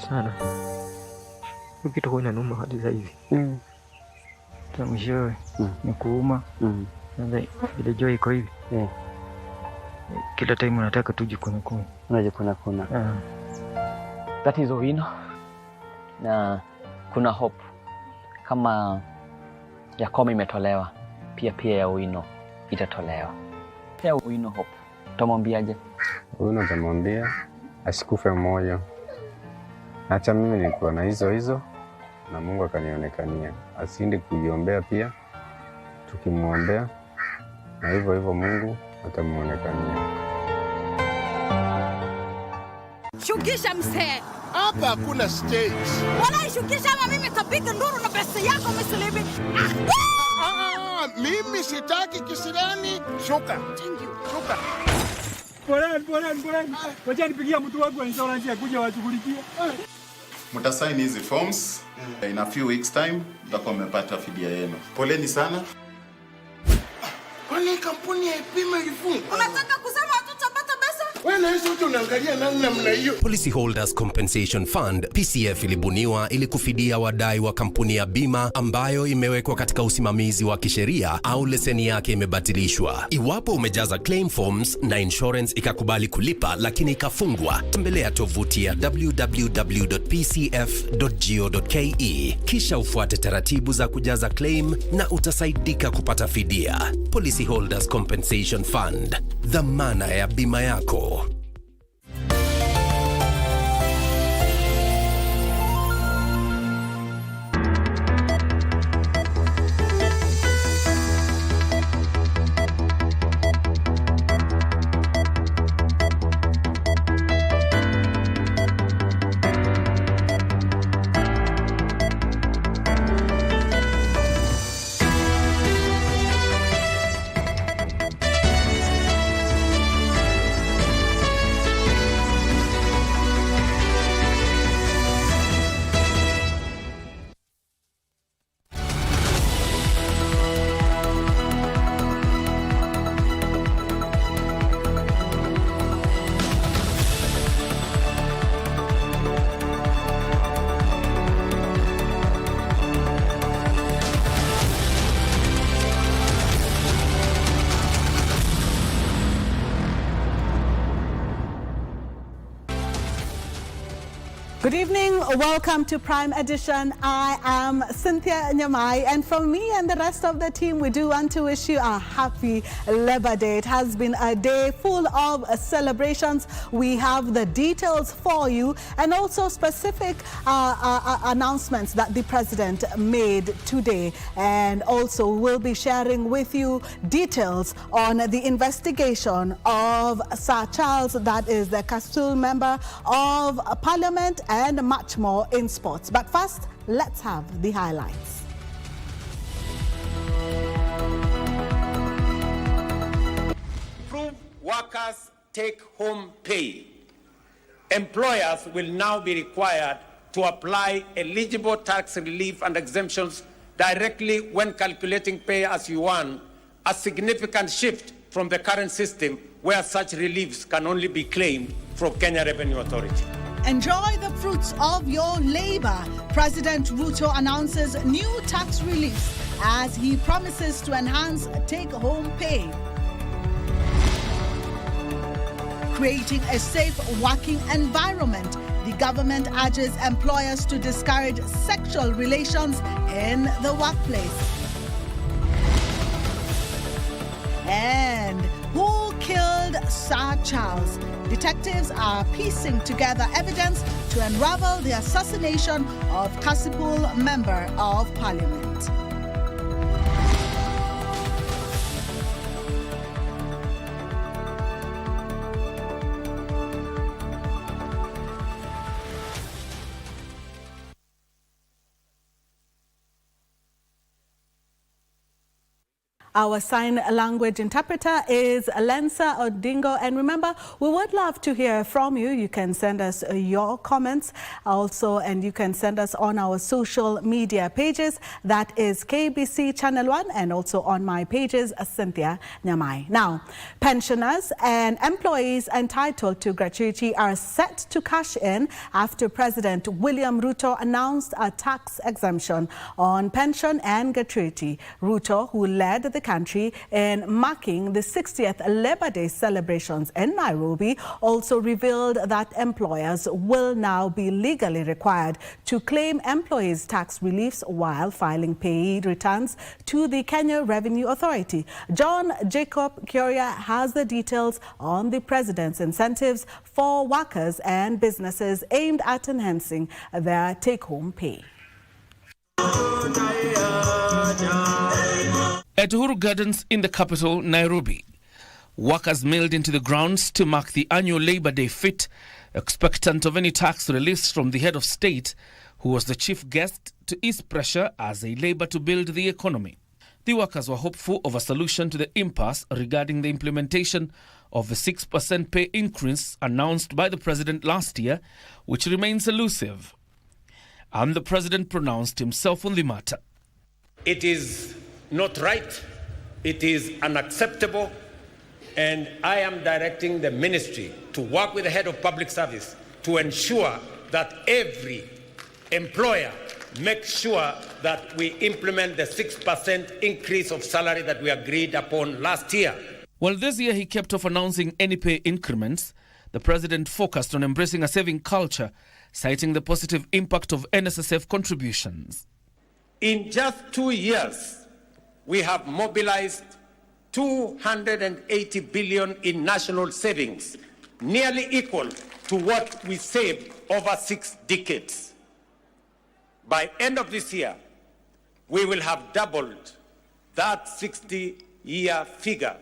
sana. Kitu kwa inanuma hadi sasa hivi. Mwishowe ni kuuma. Sasa ile joy iko hivi. Kila time unataka tujikuna. Unajikuna. That is Owino. Na kuna hope kama ya Komi imetolewa, pia ya Owino itatolewa. Pia Owino hope. Utamwambiaje? Owino tamwambia asikufe moyo. Acha mimi nilikuwa na hizo na Mungu akanionekania. Asinde kuiombea pia, tukimwombea na hivyo Mungu atamuonekania. Shukisha mzee. Hapa hakuna stage. Wala shukisha ama mimi tapiga nduru na pesa yako msilibi. Mimi sitaki kisirani. Shuka. Thank you. Shuka. Polen. Wacha nipigia mtu wangu wa insurance akuja washughulikie. Mtasign hizi forms. In a few weeks time mtakuwa mmepata fidia yenu. Poleni sana. Kwani kampuni ya Ipima ilifungwa? Unataka kusema hatutapata pesa? Wewe na hizo unaangalia namna hiyo. Policyholders Compensation Fund PCF ilibuniwa ili kufidia wadai wa kampuni ya bima ambayo imewekwa katika usimamizi wa kisheria au leseni yake imebatilishwa. Iwapo umejaza claim forms na insurance ikakubali kulipa lakini ikafungwa, tembelea tovuti ya www.pcf.go.ke kisha ufuate taratibu za kujaza claim na utasaidika kupata fidia. Policyholders Compensation Fund, dhamana ya bima yako. Good evening, welcome to Prime Edition. I am Cynthia Nyamai, and from me and the rest of the team, we do want to wish you a happy Labour Day. It has been a day full of celebrations. We have the details for you and also specific announcements that the President made today. And also we'll be sharing with you details on the investigation of Sir Charles, that is the Castle Member of Parliament, and much more in sports. But first, let's have the highlights. Improve workers' take-home pay. Employers will now be required to apply eligible tax relief and exemptions directly when calculating pay as you earn, a significant shift from the current system where such reliefs can only be claimed from Kenya Revenue Authority. Enjoy the fruits of your labor. President Ruto announces new tax reliefs as he promises to enhance take-home pay. Creating a safe working environment. The government urges employers to discourage sexual relations in the workplace. And who killed Sir Charles? Detectives are piecing together evidence to unravel the assassination of Kasipul Member of Parliament. Our sign language interpreter is Lensa Odingo. And remember, we would love to hear from you. You can send us your comments also, and you can send us on our social media pages. That is KBC Channel 1, and also on my pages, Cynthia Nyamai. Now, pensioners and employees entitled to gratuity are set to cash in after President William Ruto announced a tax exemption on pension and gratuity. Ruto, who led the country in marking the 60th Labor Day celebrations in Nairobi, also revealed that employers will now be legally required to claim employees' tax reliefs while filing payee returns to the Kenya Revenue Authority. John Jacob Kuria has the details on the president's incentives for workers and businesses aimed at enhancing their take-home pay. At Uhuru Gardens in the capital, Nairobi, workers milled into the grounds to mark the annual Labor Day fit, expectant of any tax release from the head of state, who was the chief guest, to ease pressure as they labor to build the economy. The workers were hopeful of a solution to the impasse regarding the implementation of the 6% pay increase announced by the president last year, which remains elusive. And the president pronounced himself on the matter. It is not right, it is unacceptable, and I am directing the ministry to work with the head of public service to ensure that every employer makes sure that we implement the 6% increase of salary that we agreed upon last year. Well, this year he kept off announcing any pay increments. The president focused on embracing a saving culture, citing the positive impact of NSSF contributions. In just 2 years, we have mobilized 280 billion in national savings, nearly equal to what we saved over 6 decades. By end of this year, we will have doubled that 60-year figure.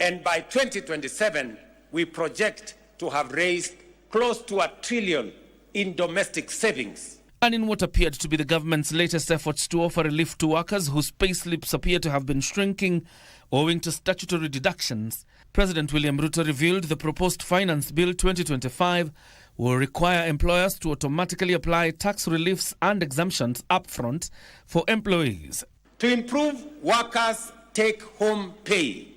And by 2027, we project to have raised close to $1 trillion in domestic savings. And in what appeared to be the government's latest efforts to offer relief to workers whose pay slips appear to have been shrinking owing to statutory deductions, President William Ruto revealed the proposed Finance Bill 2025 will require employers to automatically apply tax reliefs and exemptions upfront for employees. To improve workers' take-home pay,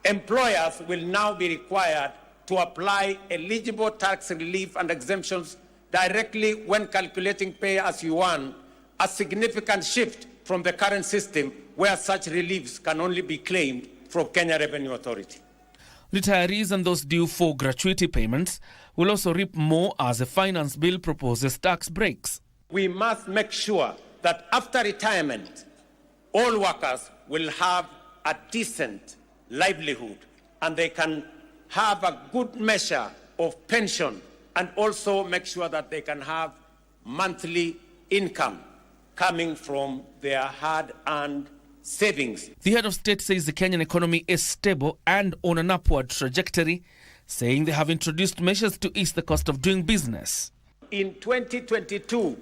employers will now be required to apply eligible tax relief and exemptions directly when calculating pay as you earn, a significant shift from the current system where such reliefs can only be claimed from Kenya Revenue Authority. Retirees and those due for gratuity payments will also reap more as the finance bill proposes tax breaks. We must make sure that after retirement, all workers will have a decent livelihood and they can have a good measure of pension, and also make sure that they can have monthly income coming from their hard-earned savings. The head of state says the Kenyan economy is stable and on an upward trajectory, saying they have introduced measures to ease the cost of doing business. In 2022,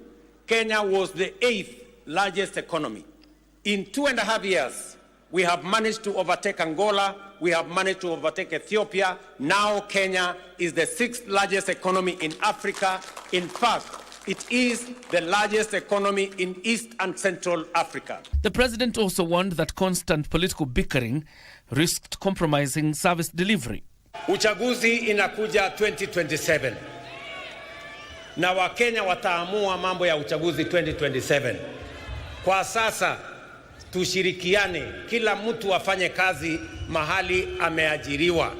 Kenya was the 8th largest economy. In 2.5 years, we have managed to overtake Angola, we have managed to overtake Ethiopia. Now Kenya is the 6th largest economy in Africa. In fact, it is the largest economy in East and Central Africa. The president also warned that constant political bickering risked compromising service delivery. Uchaguzi inakuja 2027. Na Wakenya wataamua mambo ya uchaguzi 2027. Kwa sasa tushirikiane, kila mtu afanye kazi mahali ameajiriwa.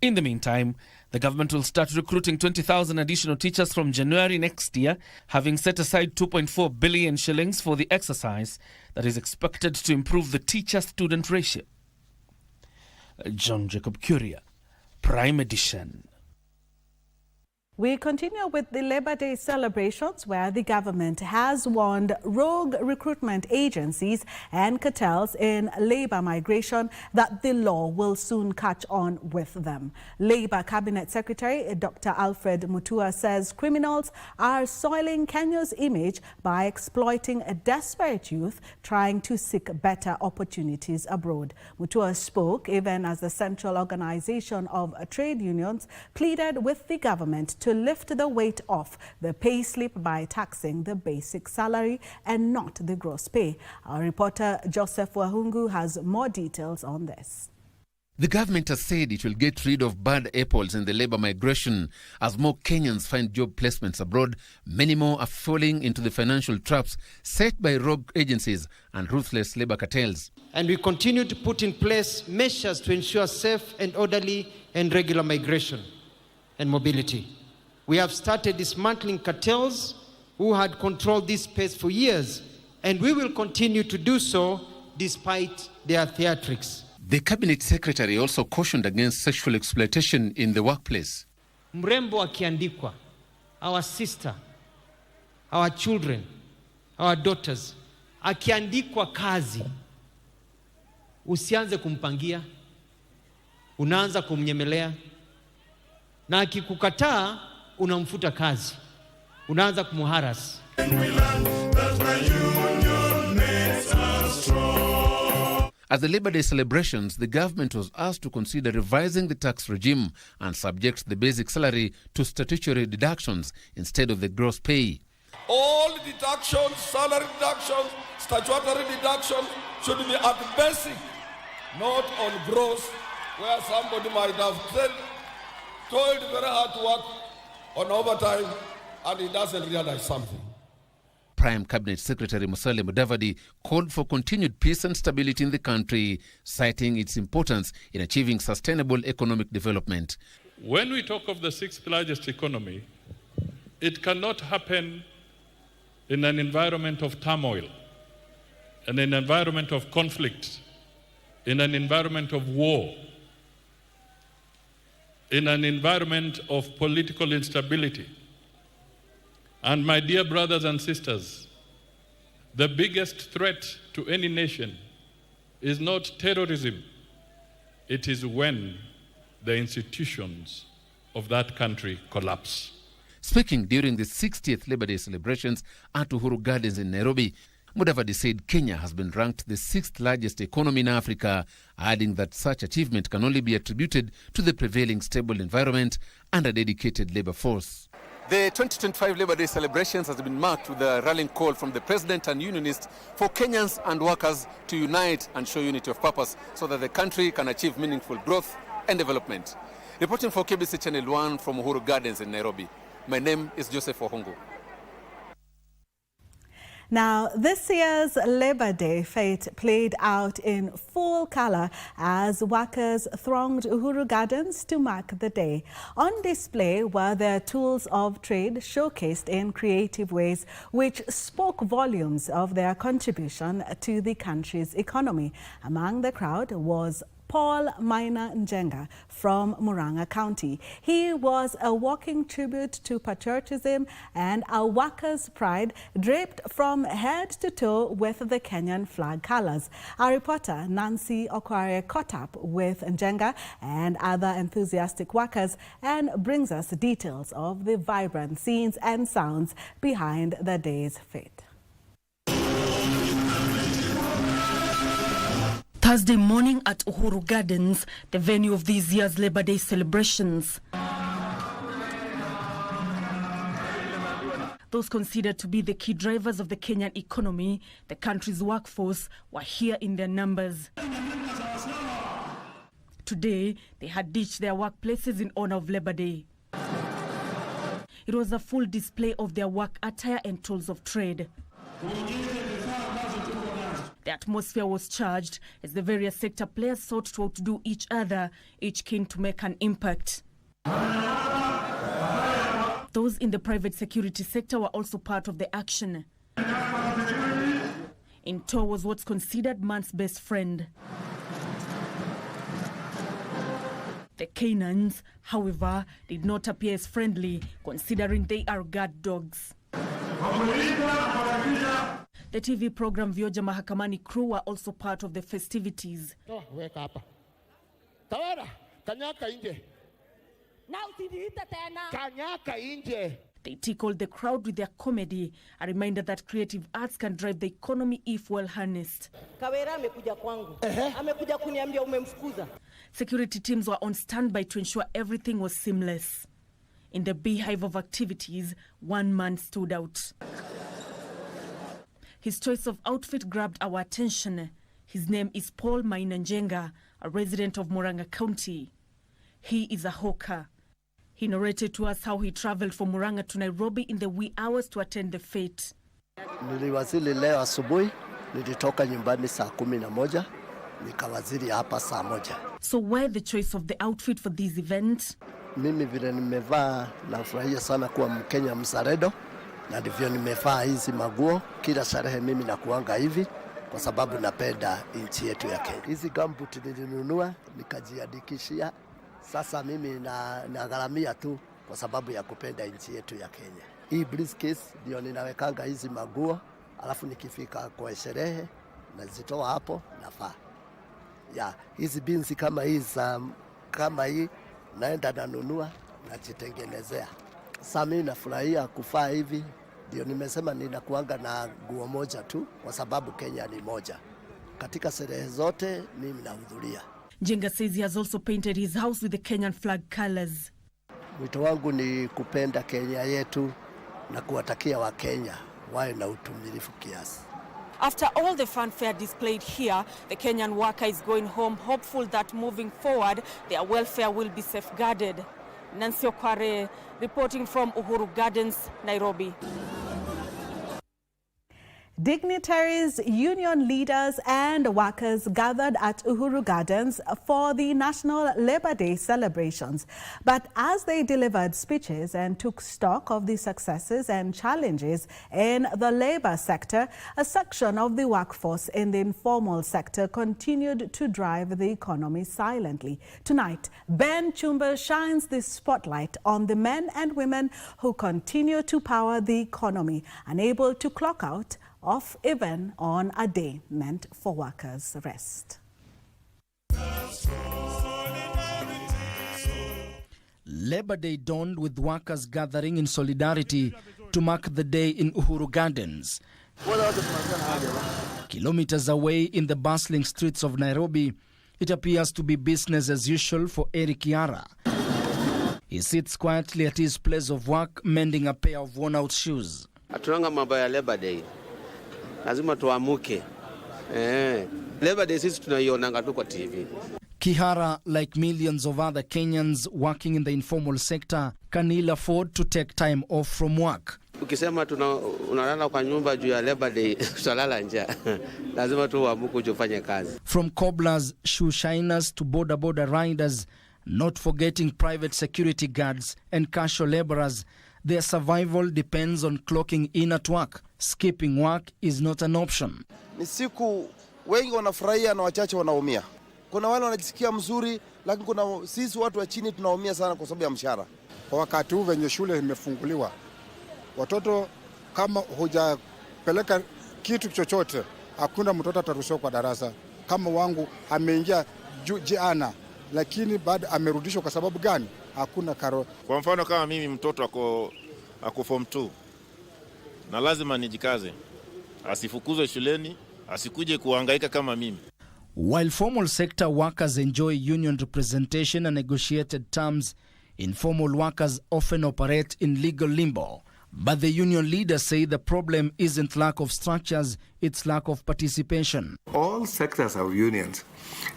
In the meantime, the government will start recruiting 20,000 additional teachers from January next year, having set aside 2.4 billion shillings for the exercise that is expected to improve the teacher-student ratio. John Jacob Kuria, Prime Edition. We continue with the Labor Day celebrations, where the government has warned rogue recruitment agencies and cartels in labor migration that the law will soon catch on with them. Labor Cabinet Secretary Dr. Alfred Mutua says criminals are soiling Kenya's image by exploiting a desperate youth trying to seek better opportunities abroad. Mutua spoke even as the Central Organization of Trade Unions pleaded with the government to lift the weight off the pay slip by taxing the basic salary and not the gross pay. Our reporter Joseph Wahungu has more details on this. The government has said it will get rid of bad apples in the labor migration. As more Kenyans find job placements abroad, many more are falling into the financial traps set by rogue agencies and ruthless labor cartels. And we continue to put in place measures to ensure safe and orderly and regular migration and mobility. We have started dismantling cartels who had controlled this space for years, and we will continue to do so despite their theatrics. The Cabinet Secretary also cautioned against sexual exploitation in the workplace. Mrembo akiandikwa, our sister, our children, our daughters, akiandikwa kazi, usianze kumpangia, unaanza kumnyemelea, na akikukataa unamfuta kazi, unaanza kumuharas. At the Labor Day celebrations, the government was asked to consider revising the tax regime and subject the basic salary to statutory deductions instead of the gross pay. All deductions, salary deductions, statutory deductions should be at basic, not on gross, where somebody might have toiled very hard to work on overtime and he doesn't realize something. Prime Cabinet Secretary Musalia Mudavadi called for continued peace and stability in the country, citing its importance in achieving sustainable economic development. When we talk of the sixth largest economy, it cannot happen in an environment of turmoil, in an environment of conflict, in an environment of war, in an environment of political instability. And my dear brothers and sisters, the biggest threat to any nation is not terrorism. It is when the institutions of that country collapse. Speaking during the 60th Labor Day celebrations at Uhuru Gardens in Nairobi, Mudavadi said Kenya has been ranked the 6th largest economy in Africa, adding that such achievement can only be attributed to the prevailing stable environment and a dedicated labor force. The 2025 Labor Day celebrations has been marked with a rallying call from the President and Unionists for Kenyans and workers to unite and show unity of purpose so that the country can achieve meaningful growth and development. Reporting for KBC Channel 1 from Uhuru Gardens in Nairobi, my name is Joseph Ohungu. Now, this year's Labor Day fete played out in full color as workers thronged Uhuru Gardens to mark the day. On display were their tools of trade showcased in creative ways, which spoke volumes of their contribution to the country's economy. Among the crowd was Paul Maina Njenga from Murang'a County. He was a walking tribute to patriotism and a worker's pride, draped from head to toe with the Kenyan flag colors. Our reporter Nancy Okware caught up with Njenga and other enthusiastic workers and brings us details of the vibrant scenes and sounds behind the day's fete. Thursday morning at Uhuru Gardens, the venue of this year's Labor Day celebrations. Those considered to be the key drivers of the Kenyan economy, the country's workforce, were here in their numbers. Today, they had ditched their workplaces in honor of Labor Day. It was a full display of their work attire and tools of trade. The atmosphere was charged as the various sector players sought to outdo each other, each keen to make an impact. Those in the private security sector were also part of the action. In tow was what's considered man's best friend. The canines, however, did not appear as friendly, considering they are guard dogs. The TV program Vioja Mahakamani crew were also part of the festivities. They tickled the crowd with their comedy, a reminder that creative arts can drive the economy if well harnessed. Security teams were on standby to ensure everything was seamless. In the beehive of activities, one man stood out. His choice of outfit grabbed our attention. His name is Paul Mainanjenga, a resident of Murang'a County. He is a hawker. He narrated to us how he traveled from Murang'a to Nairobi in the wee hours to attend the fete. Niliwasili leo asubuhi, nilitoka nyumbani saa 11, nikawaziri hapa saa 1. So why the choice of the outfit for this event? Mimi vile nimevaa nafurahia sana kuwa Mkenya mzalendo, na ndivyo nimevaa hizi maguo kila sherehe. Mimi nakuanga hivi kwa sababu napenda nchi yetu ya Kenya. Hizi gumboot nilinunua nikajiandikishia. Sasa mimi nagharamia tu kwa sababu ya kupenda nchi yetu ya Kenya. Hii briefcase ndio ninawekanga hizi maguo, alafu nikifika kwa sherehe nazitoa hapo nafaa. Hizi binsi kama hii naenda nanunua najitengenezea. Sasa mimi nafurahia kufaa hivi, ndio nimesema ninakuanga na nguo moja tu kwa sababu Kenya ni moja. Katika sherehe zote mimi nahudhuria. Jenga says he has also painted his house with the Kenyan flag colors. Wito wangu ni kupenda Kenya yetu na kuwatakia wa Kenya wawe na utumilifu kiasi. After all the fanfare displayed here, the Kenyan worker is going home hopeful that moving forward, their welfare will be safeguarded. Nancy Okware, reporting from Uhuru Gardens, Nairobi. Dignitaries, union leaders and workers gathered at Uhuru Gardens for the National Labour Day celebrations. But as they delivered speeches and took stock of the successes and challenges in the labour sector, a section of the workforce in the informal sector continued to drive the economy silently. Tonight, Ben Chumba shines the spotlight on the men and women who continue to power the economy, unable to clock out off even on a day meant for workers' rest. Labour Day dawned with workers gathering in solidarity to mark the day in Uhuru Gardens. Kilometers away in the bustling streets of Nairobi, it appears to be business as usual for Eric Yara. He sits quietly at his place of work, mending a pair of worn-out shoes. Atunanga mambo ya Labour Day. Lazima tuamuke. Labour Day sisi tunaionanga tu kwa TV. Kihara, like millions of other Kenyans working in the informal sector, can ill afford to take time off from work. Ukisema unalala kwa nyumba juu ya Labour Day, utalala njaa. Lazima tu uamuke ufanye kazi. From cobblers, shoe shiners to border riders, not forgetting private security guards and casual laborers, their survival depends on clocking in at work. Skipping work is not an option. Ni siku wengi wanafurahia na wachache wanaumia. Kuna wale wanajisikia mzuri, lakini kuna sisi watu wa chini tunaumia sana kwa sababu ya mshahara. Kwa wakati huu venye shule imefunguliwa, watoto kama hujapeleka kitu chochote, hakuna mtoto ataruhusiwa kwa darasa. Kama wangu ameingia jana, lakini baada amerudishwa kwa sababu gani? Hakuna karo. Kwa mfano kama mimi mtoto ako form 2 na lazima nijikaze, asifukuzwe shuleni, asikuje kuhangaika kama mimi. While formal sector workers enjoy union representation and negotiated terms, informal workers often operate in legal limbo. But the union leaders say the problem isn't lack of structures, it's lack of participation. All sectors have unions.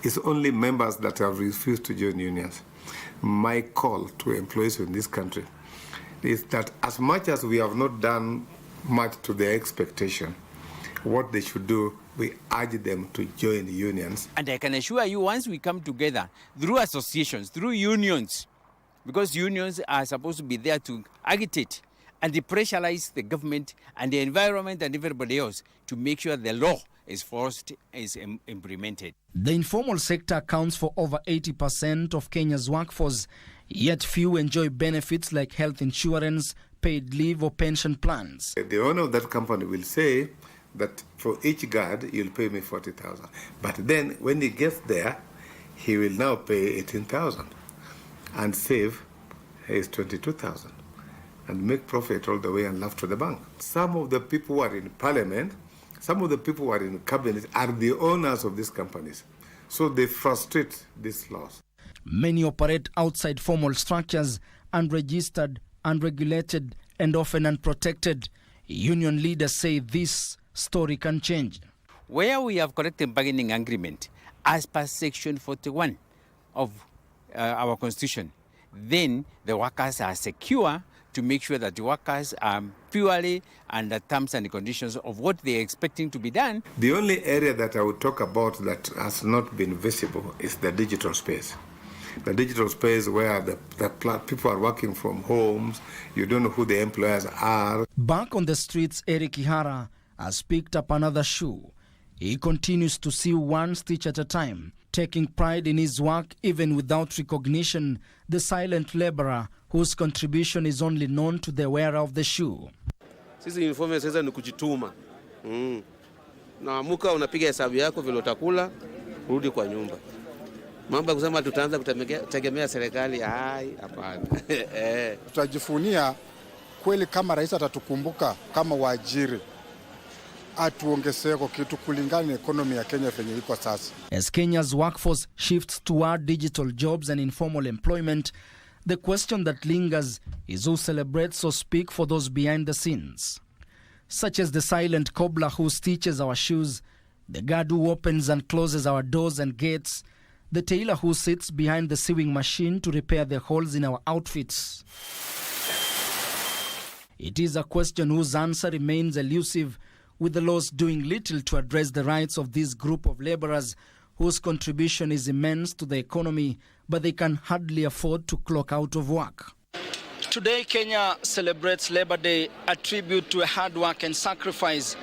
It's only members that have refused to join unions. My call to employees in this country is that as much as we have not done much to their expectation, what they should do, we urge them to join the unions. And I can assure you, once we come together through associations, through unions, because unions are supposed to be there to agitate and depressurize the government and the environment and everybody else to make sure the law is implemented. The informal sector accounts for over 80% of Kenya's workforce, yet few enjoy benefits like health insurance, paid leave or pension plans. The owner of that company will say that for each guard, you'll pay me 40,000. But then when he gets there, he will now pay 18,000 and save his 22,000 and make profit all the way and laugh to the bank. Some of the people who are in parliament, some of the people who are in cabinet are the owners of these companies. So they frustrate these laws. Many operate outside formal structures, unregistered, unregulated, and often unprotected. Union leaders say this story can change. Where we have collective bargaining agreement, as per Section 41 of our Constitution, then the workers are secure to make sure that the workers are purely under terms and conditions of what they are expecting to be done. The only area that I would talk about that has not been visible is the digital space. The digital space where the people are working from homes, you don't know who the employers are. Back on the streets, Eric Ihara has picked up another shoe. He continues to sew one stitch at a time, taking pride in his work even without recognition, the silent laborer whose contribution is only known to the wearer of the shoe. Sisi informal sasa ni kujituma. Naamuka unapiga hesabu yako vile utakula, rudi kwa nyumba. Mambo ya kusema tutaanza kutegemea serikali, hapana. Tutajifunia kweli kama rais atatukumbuka kama waajiri. Atuongezeko kitu kulingana na economy ya Kenya venye iko sasa. As Kenya's workforce shifts toward digital jobs and informal employment, the question that lingers is who celebrates or speaks for those behind the scenes. Such as the silent cobbler who stitches our shoes, the guard who opens and closes our doors and gates, the tailor who sits behind the sewing machine to repair the holes in our outfits. It is a question whose answer remains elusive, with the laws doing little to address the rights of this group of laborers whose contribution is immense to the economy, but they can hardly afford to clock out of work. Today, Kenya celebrates Labor Day, a tribute to hard work and sacrifice.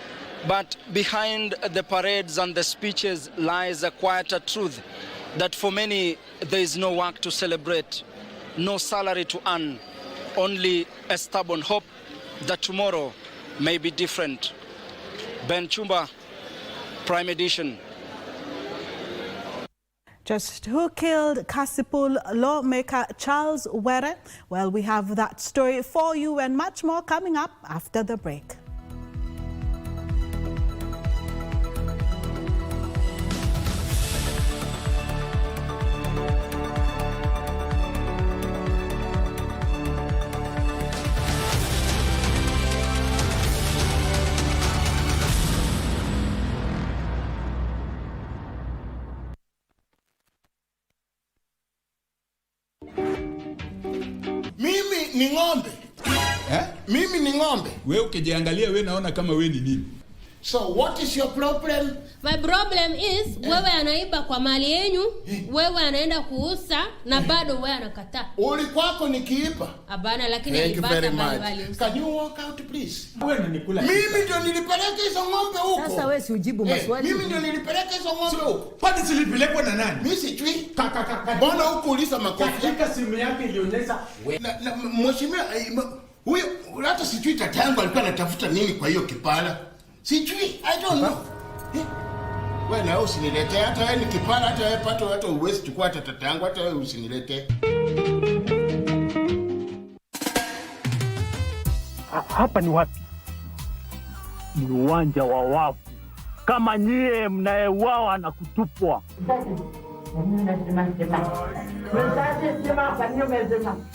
But behind the parades and the speeches lies a quieter truth that for many, there is no work to celebrate, no salary to earn, only a stubborn hope that tomorrow may be different. Ben Chumba, Prime Edition. Just who killed Kasipul lawmaker Charles Were? Well, we have that story for you and much more coming up after the break. Mimi ni ng'ombe. Mimi ni ng'ombe. Wewe ukijiangalia wewe naona kama wewe ni nini? So what is your problem? My problem is wewe anaiba kwa mali yenu, wewe anaenda kuuza na bado wewe anakataa. Ulikwako nikiiba. Abana lakini alipata mali. Can you walk out please? Wewe unanikula. Mimi ndio nilipeleka hizo ng'ombe huko. Sasa wewe si ujibu maswali. Mimi ndio nilipeleka hizo ng'ombe huko. Kwani zilipelekwa na nani? Mimi sijui. Mbona huko uliza makofi? Katika simu yake ilionyesha mheshimiwa huyo hata sijui tata yangu alikuwa anatafuta nini kwa hiyo kipala. Sijui, I don't know. Wewe na usiniletee hata wewe ni kipala, hata wewe pato, hata uwezi chukua hata tata yangu, hata wewe usiniletee. Hapa ni wapi? Ni uwanja wa wafu. Kama nyie mnaeuawa na kutupwa.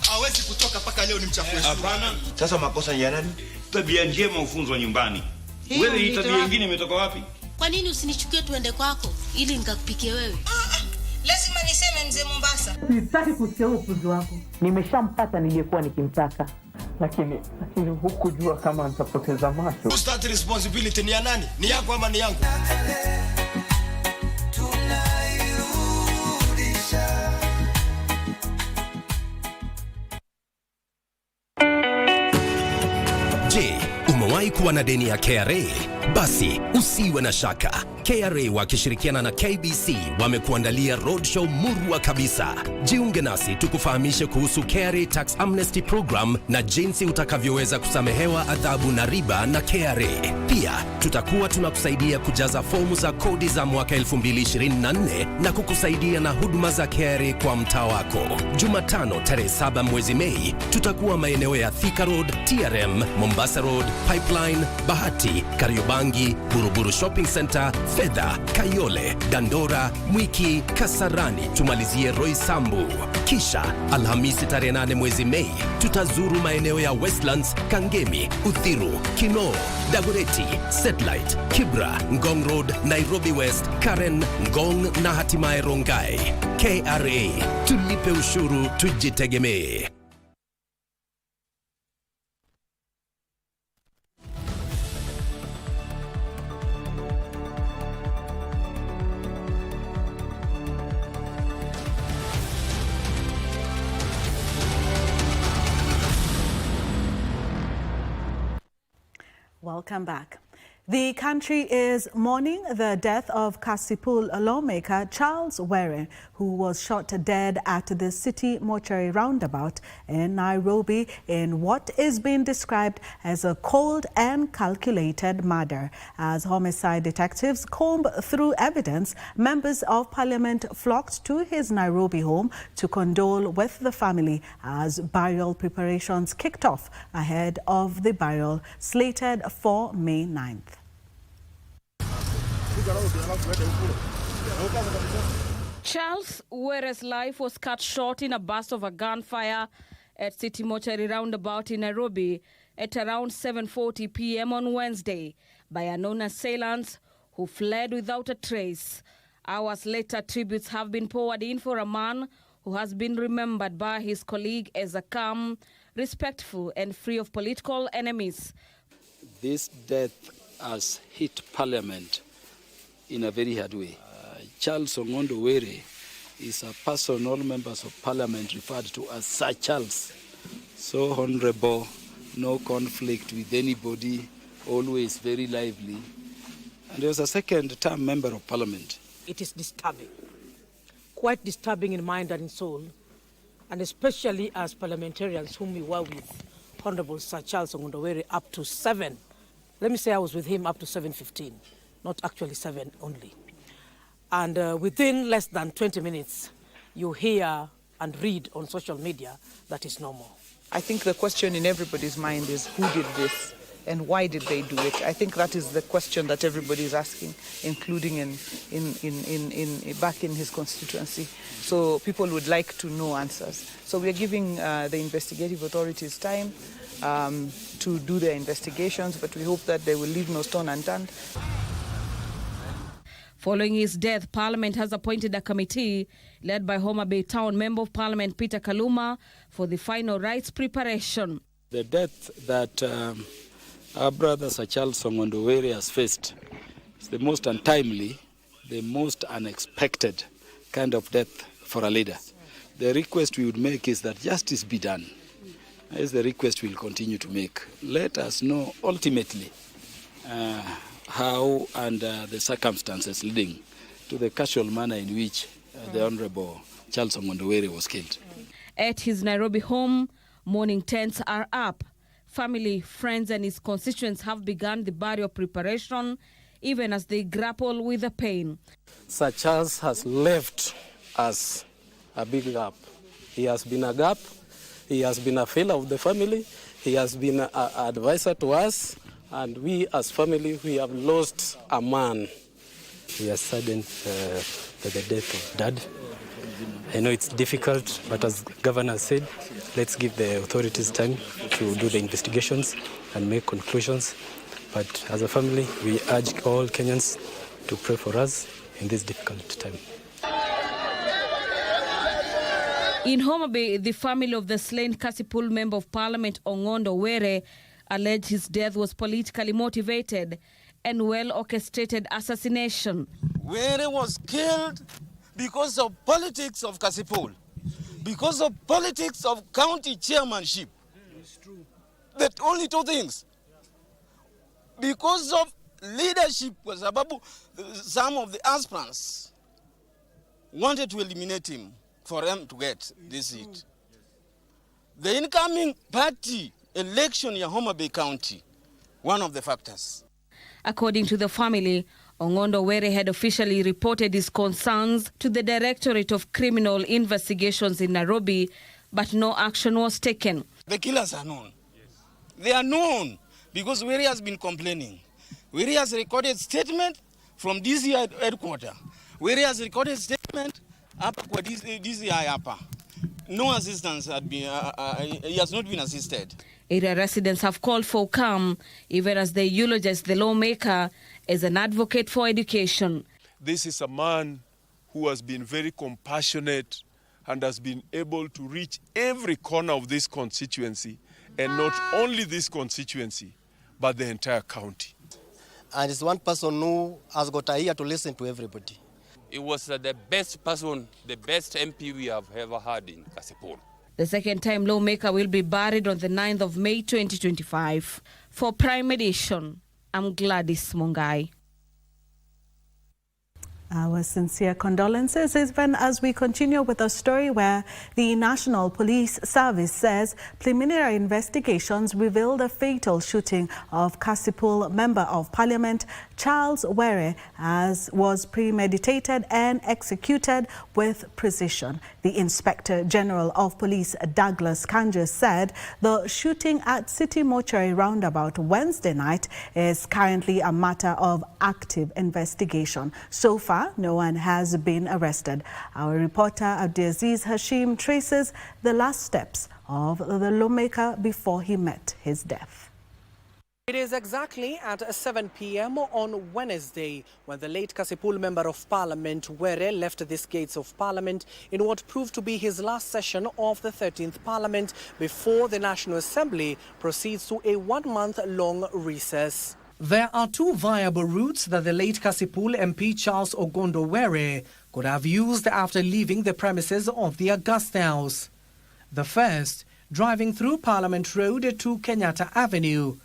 Hawezi kutoka paka leo ni mchafu. Hapana. Sasa makosa ya nani? Tabia njema ufunzwa nyumbani. Wewe hii tabia nyingine imetoka wapi? Kwa nini usinichukie tuende kwako ili nikakupikie wewe? Lazima niseme mzee Mombasa. Sitaki kusikia upuzi wako. Nimeshampata niliyekuwa nikimtaka. Lakini hukujua kama nitapoteza macho. Start responsibility ni ya nani? Ni yako ama ni yangu? Je, umewahi kuwa na deni ya KRA Basi usiwe na shaka, KRA wakishirikiana na KBC wamekuandalia roadshow murwa kabisa. Jiunge nasi tukufahamishe kuhusu KRA Tax Amnesty Program na jinsi utakavyoweza kusamehewa adhabu na riba na KRA. Pia tutakuwa tunakusaidia kujaza fomu za kodi za mwaka 2024 na kukusaidia na huduma za KRA kwa mtaa wako. Jumatano tarehe 7 mwezi Mei tutakuwa maeneo ya Thika Road, TRM, Mombasa Road, Pipeline, Bahati, Kariobangi, Buruburu Shopping Center, Fedha, Kayole, Dandora, Mwiki, Kasarani, tumalizie Roysambu. Kisha Alhamisi tarehe 8 mwezi Mei tutazuru maeneo ya Westlands, Kangemi, Uthiru, Kinoo, Dagoretti, Satellite, Kibra, Ngong Road, Nairobi West, Karen, Ngong na hatimaye Rongai. KRA, tulipe ushuru, tujitegemee. Welcome back. The country is mourning the death of Kasipul lawmaker Charles Were, who was shot dead at the city mortuary roundabout in Nairobi in what is being described as a cold and calculated murder. As homicide detectives combed through evidence, members of parliament flocked to his Nairobi home to condole with the family as burial preparations kicked off ahead of the burial slated for May 9th. Charles Were's life was cut short in a burst of a gunfire at City Mortuary roundabout in Nairobi at around 7:40 p.m. on Wednesday by unknown assailants who fled without a trace. Hours later, tributes have been poured in for a man who has been remembered by his colleague as a calm, respectful and free of political enemies. This death has hit Parliament in a very hard way. Charles Ongondo Were is a person all members of Parliament referred to as Sir Charles. So honorable, no conflict with anybody, always very lively. And he was a second-term member of Parliament. It is disturbing, quite disturbing in mind and in soul, and especially as parliamentarians whom we were with, Honorable Sir Charles Ongondo Were, up to 7. Let me say I was with him up to 7:15, not actually 7 only. And within less than 20 minutes, you hear and read on social media that is no more. I think the question in everybody's mind is who did this and why did they do it? I think that is the question that everybody is asking, including back in his constituency. So people would like to know answers. So we are giving the investigative authorities time to do their investigations, but we hope that they will leave no stone unturned. Following his death, Parliament has appointed a committee led by Homa Bay Town Member of Parliament Peter Kaluma for the final rites preparation. The death that our brother Sir Charles Ongondo Were has faced is the most untimely, the most unexpected kind of death for a leader. The request we would make is that justice be done. That is the request we'll continue to make. Let us know ultimately how and the circumstances leading to the casual manner in which the Honorable Charles Ongondo Were was killed. At his Nairobi home, mourning tents are up. Family, friends and his constituents have begun the burial preparation, even as they grapple with the pain. Sir Charles has left us a big gap. He has been a gap. He has been a fellow of the family. He has been an advisor to us. And we as family, we have lost a man. We are saddened by the death of Dad. I know it's difficult, but as Governor said, let's give the authorities time to do the investigations and make conclusions. But as a family, we urge all Kenyans to pray for us in this difficult time. In Homa Bay, the family of the slain Kasipul Member of Parliament Ongondo Were alleged his death was politically motivated and well-orchestrated assassination. Were was killed because of politics of Kasipul, because of politics of county chairmanship. It's true. That only two things. Because of leadership, kwa sababu some of the aspirants wanted to eliminate him for him to get this seat. The incoming party election in Homa Bay County, one of the factors. According to the family, Ong'ondo Were had officially reported his concerns to the Directorate of Criminal Investigations in Nairobi, but no action was taken. The killers are known. They are known because Were has been complaining. Were has recorded statement from DC headquarters. Were has recorded statement up kwa DCI hapa. No assistance had been, he has not been assisted. Area residents have called for calm, even as they eulogize the lawmaker as an advocate for education. This is a man who has been very compassionate and has been able to reach every corner of this constituency, and not only this constituency, but the entire county. And it's one person who has got a ear to listen to everybody. He was the best person, the best MP we have ever had in Kasipul. The second-time lawmaker will be buried on the 9th of May 2025. For Prime Edition, I'm Gladys Mungai. Our sincere condolences, even as we continue with a story where the National Police Service says preliminary investigations revealed a fatal shooting of Kasipul Member of Parliament Charles Were as was premeditated and executed with precision. The Inspector General of Police Douglas Kanja said the shooting at City Mortuary roundabout Wednesday night is currently a matter of active investigation. So far, no one has been arrested. Our reporter Abdiaziz Hashim traces the last steps of the lawmaker before he met his death. It is exactly at 7 p.m. on Wednesday when the late Kasipul Member of Parliament Were left these gates of Parliament in what proved to be his last session of the 13th Parliament before the National Assembly proceeds to a one-month-long recess. There are two viable routes that the late Kasipul MP Charles Ong'ondo Were could have used after leaving the premises of the August House. The first, driving through Parliament Road to Kenyatta Avenue,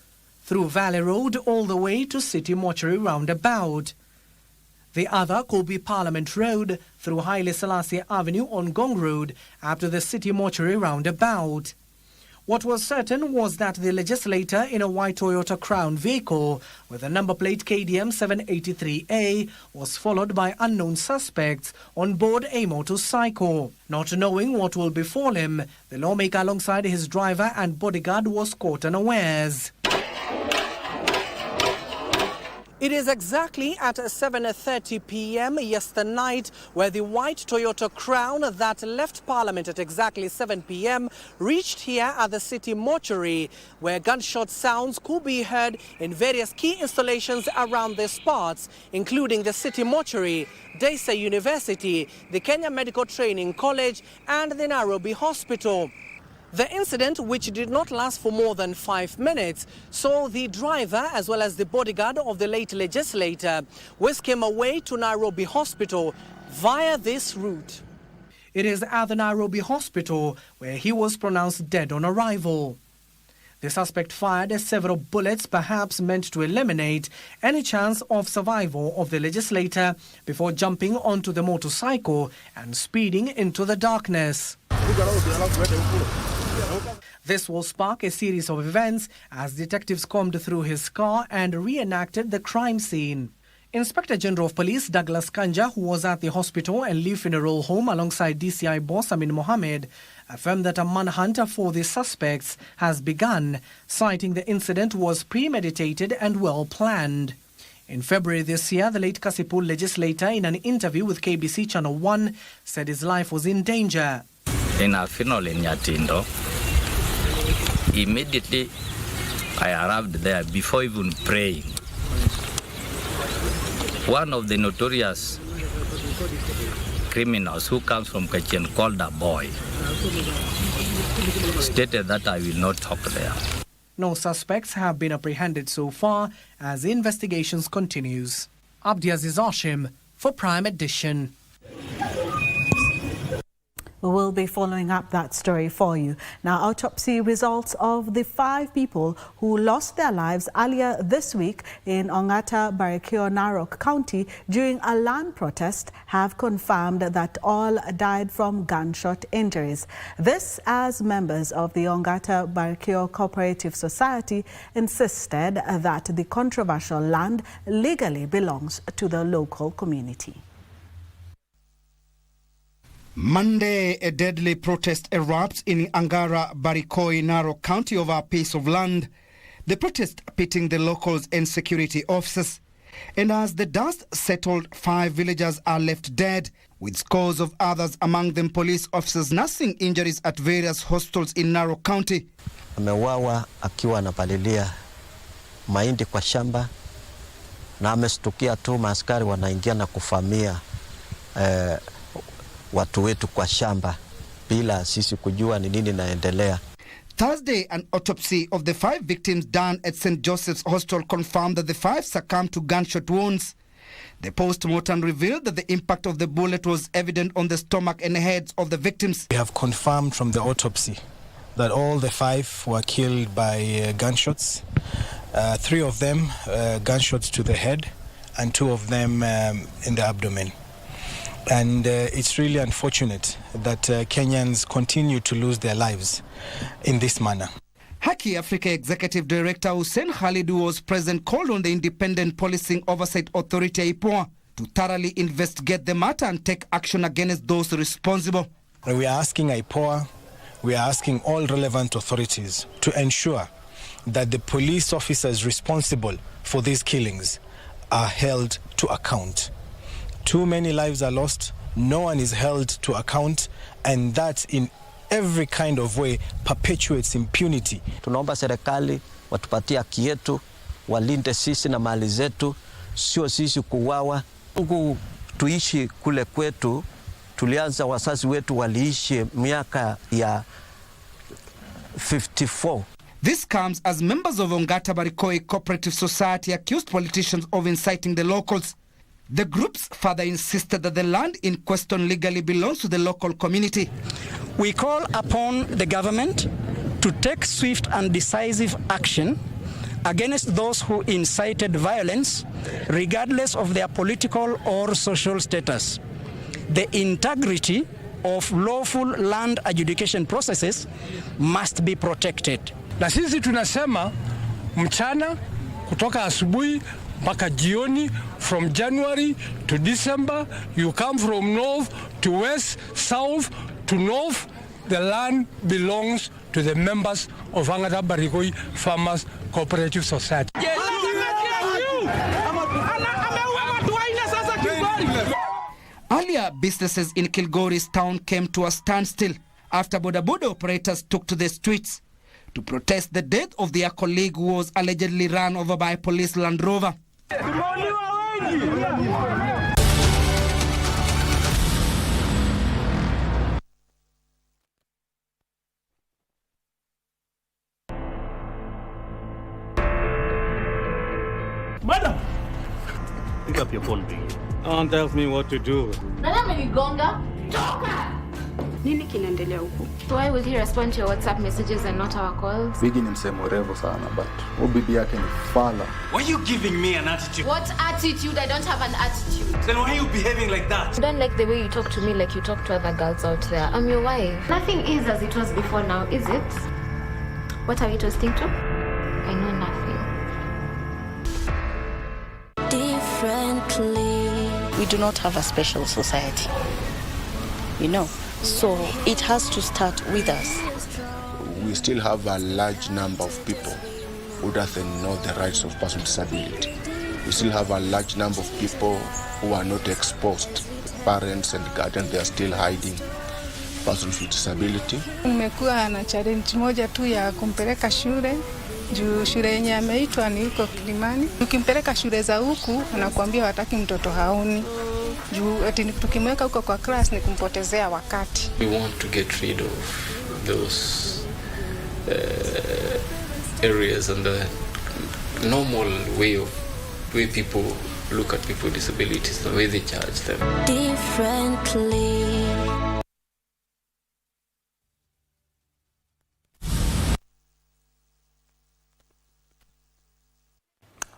through Valley Road all the way to City Mortuary roundabout. The other could be Parliament Road through Haile Selassie Avenue on Gong Road up to the City Mortuary roundabout. What was certain was that the legislator in a white Toyota Crown vehicle with a number plate KDM 783A was followed by unknown suspects on board a motorcycle. Not knowing what will befall him, the lawmaker alongside his driver and bodyguard was caught unawares. It is exactly at 7:30 p.m. yesterday night where the white Toyota Crown that left Parliament at exactly 7 p.m. reached here at the City Mortuary, where gunshot sounds could be heard in various key installations around the spots, including the City Mortuary, Daysay University, the Kenya Medical Training College, and the Nairobi Hospital. The incident, which did not last for more than 5 minutes, saw the driver as well as the bodyguard of the late legislator whisk him away to Nairobi Hospital via this route. It is at the Nairobi Hospital where he was pronounced dead on arrival. The suspect fired several bullets, perhaps meant to eliminate any chance of survival of the legislator, before jumping onto the motorcycle and speeding into the darkness. This will spark a series of events as detectives combed through his car and reenacted the crime scene. Inspector General of Police Douglas Kanja, who was at the hospital and Lee Funeral Home alongside DCI boss Amin Mohammed, affirmed that a manhunt for the suspects has begun, citing the incident was premeditated and well planned. In February this year, the late Kasipul legislator, in an interview with KBC Channel 1, said his life was in danger. In a funeral in Nyatindo, immediately I arrived there before even praying. One of the notorious criminals who comes from Kachin called a boy stated that I will not talk there. No suspects have been apprehended so far as investigations continues. Abdiaziz Hashim for Prime Edition. We will be following up that story for you. Now, autopsy results of the 5 people who lost their lives earlier this week in Ongata, Barikio, Narok County during a land protest have confirmed that all died from gunshot injuries. This as members of the Ongata Barikio Cooperative Society insisted that the controversial land legally belongs to the local community. Monday, a deadly protest erupts in Angara, Barikoi, Narok County over a piece of land. The protest pitting the locals and security officers. And as the dust settled, 5 villagers are left dead, with scores of others, among them police officers, nursing injuries at various hospitals in Narok County. Amewawa akiwa anapalilia mahindi kwa shamba na amestukia tu maaskari wanaingia na kufamia watu wetu kwa shamba bila sisi kujua ni nini naendelea. Thursday, an autopsy of the 5 victims done at St. Joseph's Hospital confirmed that the 5 succumbed to gunshot wounds. The post-mortem revealed that the impact of the bullet was evident on the stomach and heads of the victims. We have confirmed from the autopsy that all the 5 were killed by gunshots. 3 of them gunshots to the head and 2 of them in the abdomen. And it's really unfortunate that Kenyans continue to lose their lives in this manner. Haki Africa Executive Director Hussein Khalid, who was present, called on the Independent Policing Oversight Authority IPOA to thoroughly investigate the matter and take action against those responsible. We are asking IPOA, we are asking all relevant authorities to ensure that the police officers responsible for these killings are held to account. Too many lives are lost, no one is held to account, and that in every kind of way perpetuates impunity. Tunaomba serikali watupatie haki yetu, walinde sisi na mali zetu, sio sisi kuuawa. Mungu tuishi kule kwetu, tulianza wazazi wetu waliishi miaka ya 54. This comes as members of Ongata Barikoi Cooperative Society accused politicians of inciting the locals. The groups further insisted that the land in question legally belongs to the local community. We call upon the government to take swift and decisive action against those who incited violence, regardless of their political or social status. The integrity of lawful land adjudication processes must be protected. Na sisi tunasema mchana kutoka asubuhi mpaka jioni, from January to December, you come from north to west, south to north, the land belongs to the members of Ongata Barikoi Farmers Cooperative Society. Earlier, businesses in Kilgoris town came to a standstill after boda operators took to the streets to protest the death of their colleague who was allegedly run over by a police Land Rover. Madam! Pick up your phone, please. No one tells me what to do. Nini kinaendelea huku? So why will he respond to your WhatsApp messages and not our calls? Bigi ni msemo refu sana, but bibi yake ni fala. Why are you giving me an attitude? What attitude? I don't have an attitude. Then why are you behaving like that? I don't like the way you talk to me like you talk to other girls out there. I'm your wife. Nothing is as it was before now, is it? What are we toasting to? I know nothing. Differently. We do not have a special society. You know. So it has to start with us. We still have a large number of people who doesn't know the rights of persons with disability. We still have a large number of people who are not exposed. Parents and guardians, they are still hiding persons with disability. Nimekuwa na challenge moja tu ya kumpeleka shule. Juu shule yenye ameitwa ni huko Kilimani. Ukimpeleka shule za huku anakuambia wataki mtoto haoni. Juu ati tukimweka huko kwa class ni kumpotezea wakati. We want to get rid of those areas and the normal way people look at people with disabilities, the way they judge them. Differently.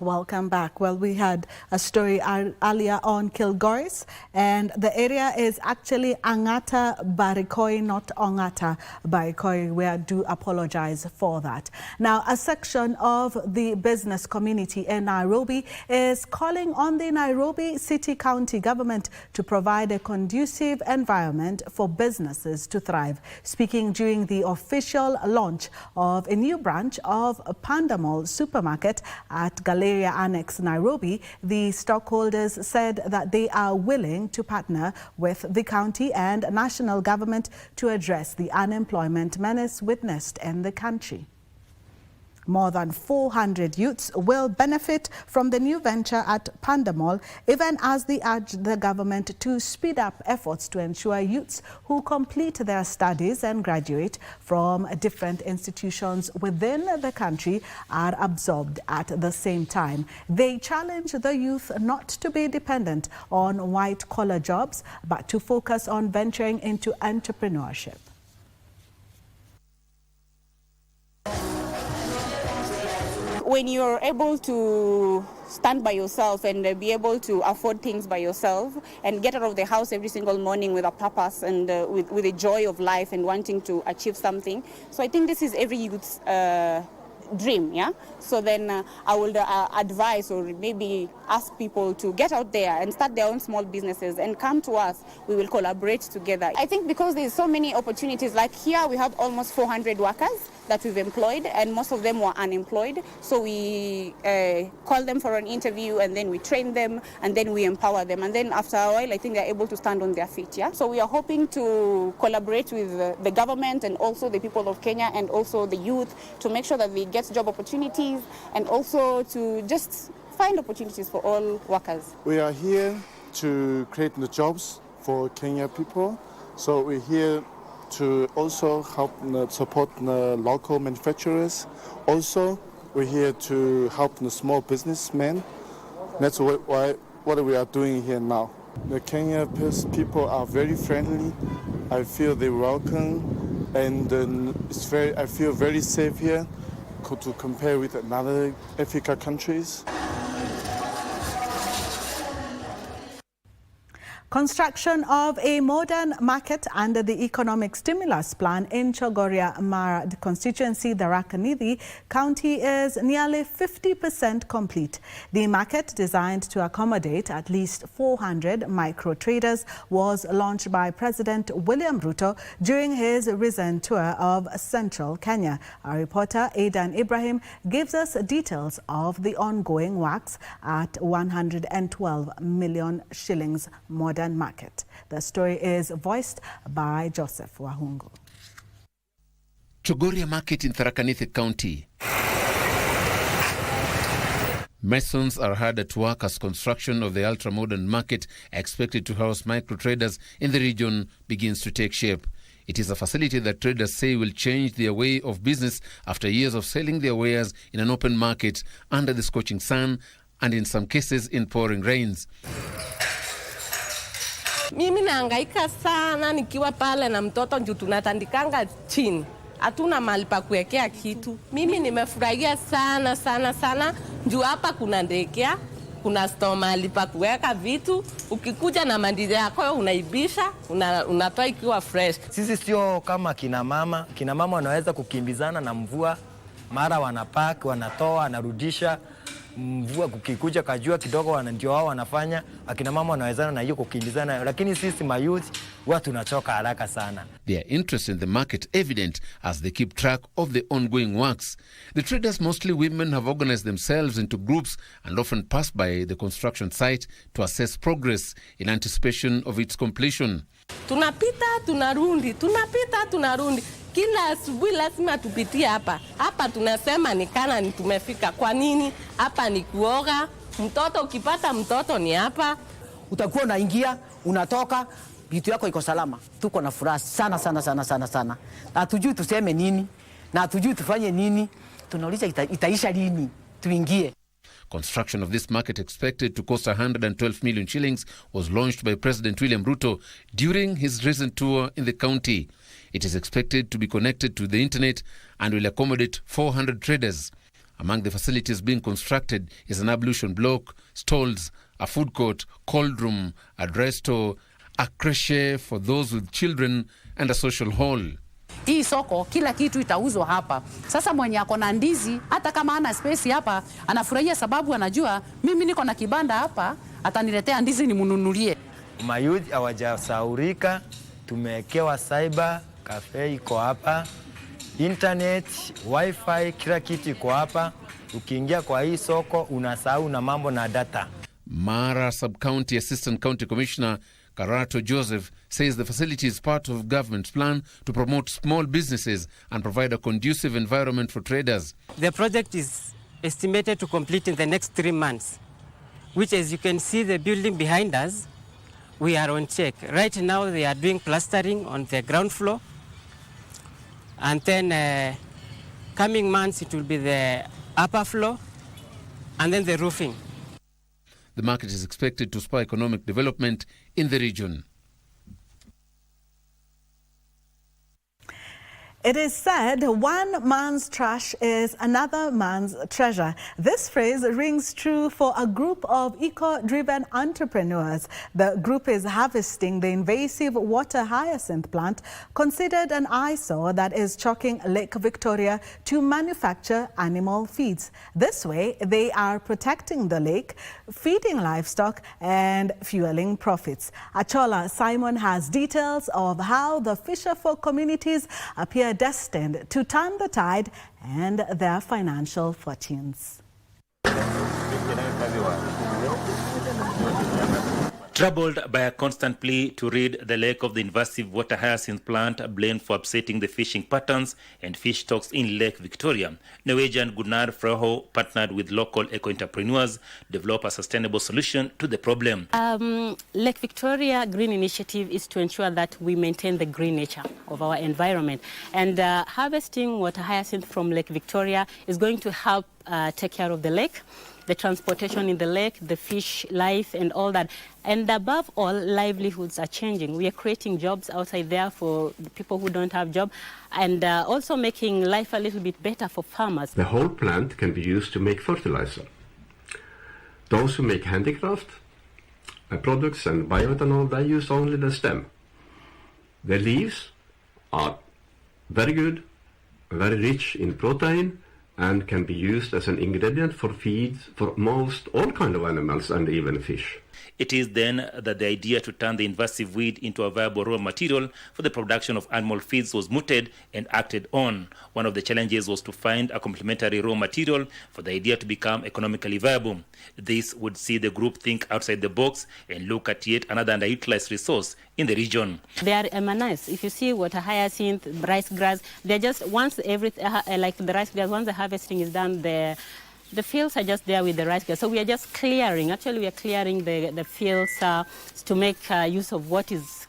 Welcome back. Well, we had a story earlier on Kilgoris, and the area is actually Angata Barikoi, not Ongata Barikoi. We do apologize for that. Now, a section of the business community in Nairobi is calling on the Nairobi City County government to provide a conducive environment for businesses to thrive. Speaking during the official launch of a new branch of Panda Mall supermarket at Galleria Annex, Nairobi, the stockholders said that they are willing to partner with the county and national government to address the unemployment menace witnessed in the country. More than 400 youths will benefit from the new venture at Panda Mall, even as they urge the government to speed up efforts to ensure youths who complete their studies and graduate from different institutions within the country are absorbed at the same time. They challenge the youth not to be dependent on white-collar jobs, but to focus on venturing into entrepreneurship. When you're able to stand by yourself and be able to afford things by yourself and get out of the house every single morning with a purpose and with a joy of life and wanting to achieve something. So I think this is every youth's dream, yeah? So then I would advise or maybe ask people to get out there and start their own small businesses and come to us. We will collaborate together. I think because there's so many opportunities, like here we have almost 400 workers that we've employed, and most of them were unemployed. So we call them for an interview, and then we train them, and then we empower them. And then after a while, I think they're able to stand on their feet, yeah? So we are hoping to collaborate with the government and also the people of Kenya and also the youth to make sure that they get job opportunities and also to just find opportunities for all workers. We are here to create the jobs for Kenya people. So we're here to also help support the local manufacturers. Also, we're here to help the small businessmen. That's what we are doing here now. The Kenya people are very friendly. I feel they're welcome, and I feel very safe here to compare with other Africa countries. Construction of a modern market under the economic stimulus plan in Chogoria Mara constituency, the Tharaka-Nithi County, is nearly 50% complete. The market, designed to accommodate at least 400 micro traders, was launched by President William Ruto during his recent tour of central Kenya. Our reporter Aidan Ibrahim gives us details of the ongoing works at 112 million shillings modern market. The story is voiced by Joseph Wahungu. Chogoria Market in Tharaka-Nithi County. Masons are hard at work as construction of the ultra-modern market, expected to house micro-traders in the region, begins to take shape. It is a facility that traders say will change their way of business after years of selling their wares in an open market under the scorching sun and in some cases in pouring rains. Mimi nahangaika sana nikiwa pale na mtoto juu tunatandikanga chini. Hatuna mahali pa kuwekea kitu. Mimi nimefurahia sana sana sana juu hapa kuna ndekea, kuna store mahali pa kuweka vitu. Ukikuja na mandizi yako unaibisha, unatoa ikiwa fresh. Sisi sio kama kina mama. Kina mama wanaweza kukimbizana na mvua. Mara wanapack, wanatoa, wanarudisha. Mvua kukikuja kajua kidogo ndio wao wanafanya. Akina mama wanawezana na hiyo kukimbizana, lakini sisi mayouth huwa tunachoka haraka sana. Their interest in the market evident as they keep track of the ongoing works. The traders, mostly women, have organized themselves into groups and often pass by the construction site to assess progress in anticipation of its completion. Tunapita tunarundi, tunapita tunarundi. Kila asubuhi lazima tupitie hapa. Hapa tunasema ni kana ni tumefika. Kwa nini? Hapa ni kuoga. Mtoto ukipata mtoto ni hapa. Utakuwa unaingia, unatoka, vitu yako iko salama. Tuko na furaha sana sana sana sana sana. Na hatujui tuseme nini, na hatujui tufanye nini. Tunauliza itaisha lini tuingie. Construction of this market, expected to cost 112 million shillings, was launched by President William Ruto during his recent tour in the county. It is expected to be connected to the internet and will accommodate 400 traders. Among the facilities being constructed is an ablution block, stalls, a food court, cold room, a dry store, a creche for those with children, and a social hall. Hii soko kila kitu itauzwa hapa. Sasa mwenye ako na ndizi hata kama ana space hapa anafurahia sababu anajua mimi niko na kibanda hapa ataniletea ndizi nimununulie. Mayuth hawajasaurika, tumewekewa cyber cafe iko hapa, internet, wifi, kila kitu iko hapa. Ukiingia kwa hii soko unasahau na mambo na data. Mara Sub-County Assistant County Commissioner Karato Joseph says the facility is part of government's plan to promote small businesses and provide a conducive environment for traders. The project is estimated to complete in the next 3 months, which, as you can see the building behind us, we are on check. Right now they are doing plastering on the ground floor, and then coming months it will be the upper floor and then the roofing. The market is expected to spur economic development in the region. It is said one man's trash is another man's treasure. This phrase rings true for a group of eco-driven entrepreneurs. The group is harvesting the invasive water hyacinth plant, considered an eyesore that is choking Lake Victoria, to manufacture animal feeds. This way, they are protecting the lake, feeding livestock and fueling profits. Achola Simon has details of how the fisherfolk communities appear destined to turn the tide and their financial fortunes. Troubled by a constant plea to rid the lake of the invasive water hyacinth plant blamed for upsetting the fishing patterns and fish stocks in Lake Victoria, Norwegian Gunnar Froho partnered with local eco-entrepreneurs to develop a sustainable solution to the problem. Lake Victoria Green Initiative is to ensure that we maintain the green nature of our environment. And harvesting water hyacinth from Lake Victoria is going to help take care of the lake, the transportation in the lake, the fish life and all that. And above all, livelihoods are changing. We are creating jobs outside there for the people who don't have jobs, and also making life a little bit better for farmers. The whole plant can be used to make fertilizer. Those who make handicraft products and bioethanol, they use only the stem. The leaves are very good, very rich in protein, and can be used as an ingredient for feeds for most all kind of animals and even fish. It is then that the idea to turn the invasive weed into a viable raw material for the production of animal feeds was mooted and acted on. One of the challenges was to find a complementary raw material for the idea to become economically viable. This would see the group think outside the box and look at yet another underutilized resource in the region. They are nice. If you see water hyacinth, rice grass, they're just once like the rice grass, once the harvesting is done, the fields are just there with the rice grass. So we are just clearing. Actually, we are clearing the fields to make use of what is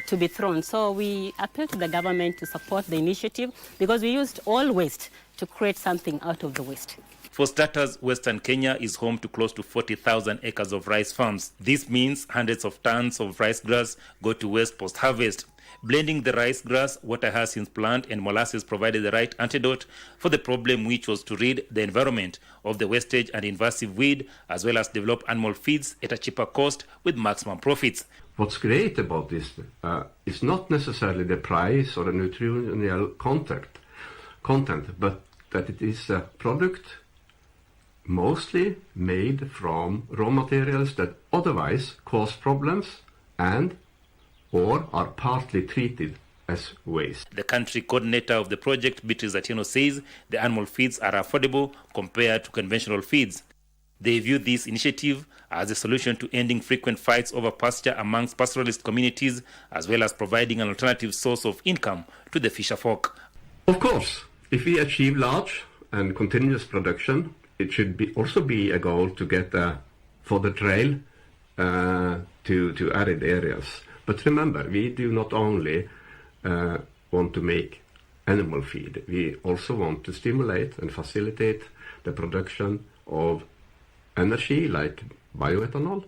to be thrown. So we appeal to the government to support the initiative because we used all waste to create something out of the waste. For starters, Western Kenya is home to close to 40,000 acres of rice farms. This means hundreds of tons of rice grass go to waste post-harvest. Blending the rice grass, water hyacinth plant and molasses provided the right antidote for the problem, which was to rid the environment of the wastage and invasive weed, as well as develop animal feeds at a cheaper cost with maximum profits. What's great about this is not necessarily the price or the nutritional content, but that it is a product mostly made from raw materials that otherwise cause problems and or are partly treated as waste. The country coordinator of the project, Beatrice Atieno, says the animal feeds are affordable compared to conventional feeds. They view this initiative as a solution to ending frequent fights over pasture amongst pastoralist communities, as well as providing an alternative source of income to the fisherfolk. Of course, if we achieve large and continuous production, it should also be a goal to get a fodder trail to arid areas. But remember, we do not only want to make animal feed, we also want to stimulate and facilitate the production of energy like bioethanol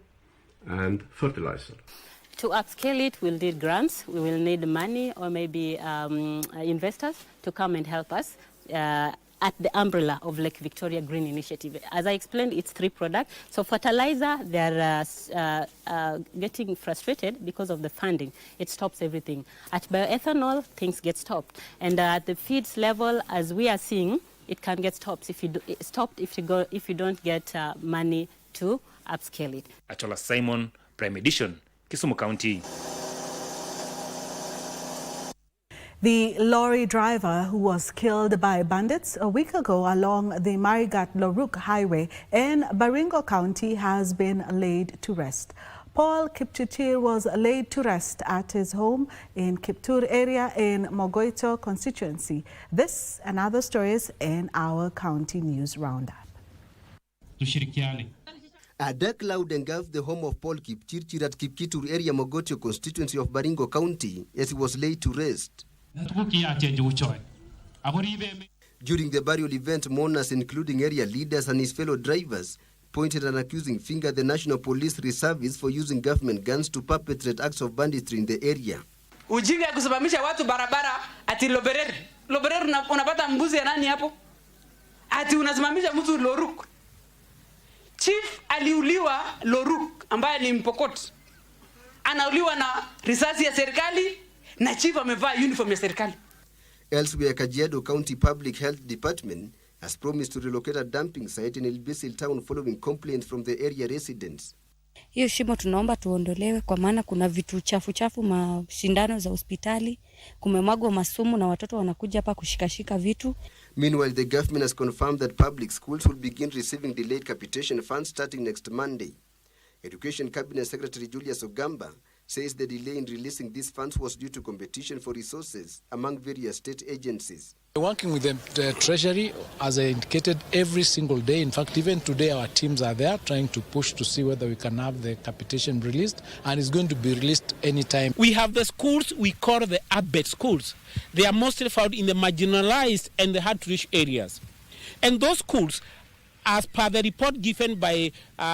and fertilizer. To upscale it, we'll need grants, we will need money or maybe investors to come and help us. at the umbrella of Lake Victoria Green Initiative. As I explained, it's 3 products. So fertilizer, they're getting frustrated because of the funding. It stops everything. At bioethanol, things get stopped. And at the feeds level, as we are seeing, it can get stopped if you don't get money to upscale it. Atola Simon, Prime Edition, Kisumu County. The lorry driver who was killed by bandits a week ago along the Marigat-Loruk Highway in Baringo County has been laid to rest. Paul Kipchirchir was laid to rest at his home in Kiptur area in Mogoito constituency. This and other stories in our county news roundup. A dark cloud engulfed the home of Paul Kipchirchir at Kipkitur area Mogoito constituency of Baringo County as he was laid to rest. During the burial event, mourners, including area leaders and his fellow drivers, pointed an accusing finger at the National Police Reservice for using government guns to perpetrate acts of banditry in the area. Ujinga kusimamisha watu barabara ati Loberer. Loberer unapata mbuzi ya nani hapo? Ati unasimamisha mtu Loruk. Chief aliuliwa Loruk ambaye ni Mpokot. Anauliwa na risasi ya serikali na chief amevaa uniform ya serikali. Elsewhere, Kajiado County Public Health Department has promised to relocate a dumping site in Ilbisil town following complaints from the area residents. Hiyo shimo tunaomba tuondolewe kwa maana kuna vitu chafu mashindano za hospitali, kumemwagwa masumu na watoto wanakuja hapa kushikashika vitu. Meanwhile, the government has confirmed that public schools will begin receiving delayed capitation funds starting next Monday. Education Cabinet Secretary Julius Ogamba says the delay in releasing these funds was due to competition for resources among various state agencies. Working with the Treasury, as I indicated, every single day. In fact, even today our teams are there trying to push to see whether we can have the capitation released, and it's going to be released anytime. We have the schools we call the ABET schools. They are mostly found in the marginalized and the hard-to-reach areas. And those schools, as per the report given by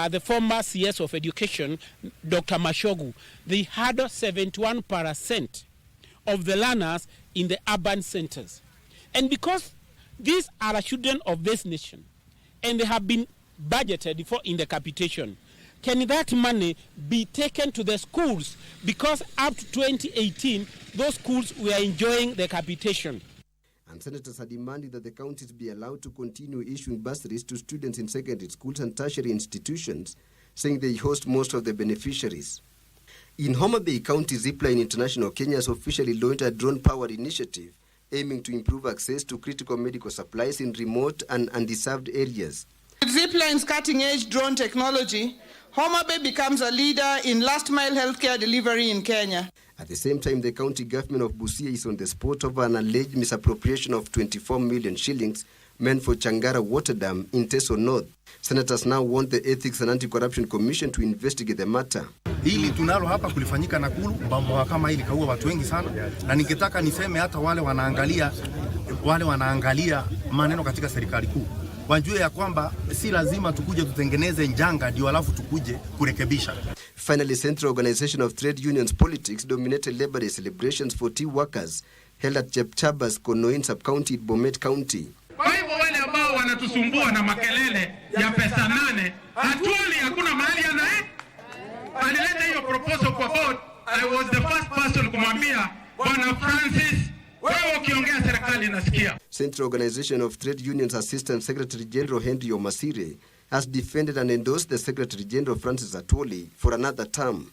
the former CS of Education, Dr. Mashogu, they had 71% of the learners in the urban centers. And because these are children of this nation, and they have been budgeted for in the capitation, can that money be taken to the schools? Because up to 2018, those schools were enjoying the capitation. And senators are demanding that the counties be allowed to continue issuing bursaries to students in secondary schools and tertiary institutions, saying they host most of the beneficiaries. In Homa Bay County, Zipline International Kenya has officially launched a drone-powered initiative aiming to improve access to critical medical supplies in remote and undeserved areas. With Zipline's cutting-edge drone technology, Homa Bay becomes a leader in last-mile healthcare delivery in Kenya. At the same time, the county government of Busia is on the spot over an alleged misappropriation of 24 million shillings meant for Changara Water Dam in Teso North. Senators now want the Ethics and Anti-Corruption Commission to investigate the matter. Hili tunalo hapa kulifanyika Nakuru, mambo kama hili kaua watu wengi sana, na ningetaka niseme hata wale wanaangalia maneno katika serikali kuu wajue ya kwamba si lazima tukuje tutengeneze njanga ndio alafu tukuje kurekebisha. Finally, Central Organization of Trade Unions Politics dominated Labor Day celebrations for tea workers held at Chepchabas, Konoin Sub-County, Bomet County. Kwa hivyo wale ambao wanatusumbua na makelele ya pesa 8, hatuoni hakuna mahali alileta hiyo proposal kwa board. I was the first person kumwambia Bwana Francis, wewe ukiongea serikali nasikia. Central Organization of Trade Unions Assistant Secretary General Henry Omasire has defended and endorsed the Secretary General Francis Atwoli for another term.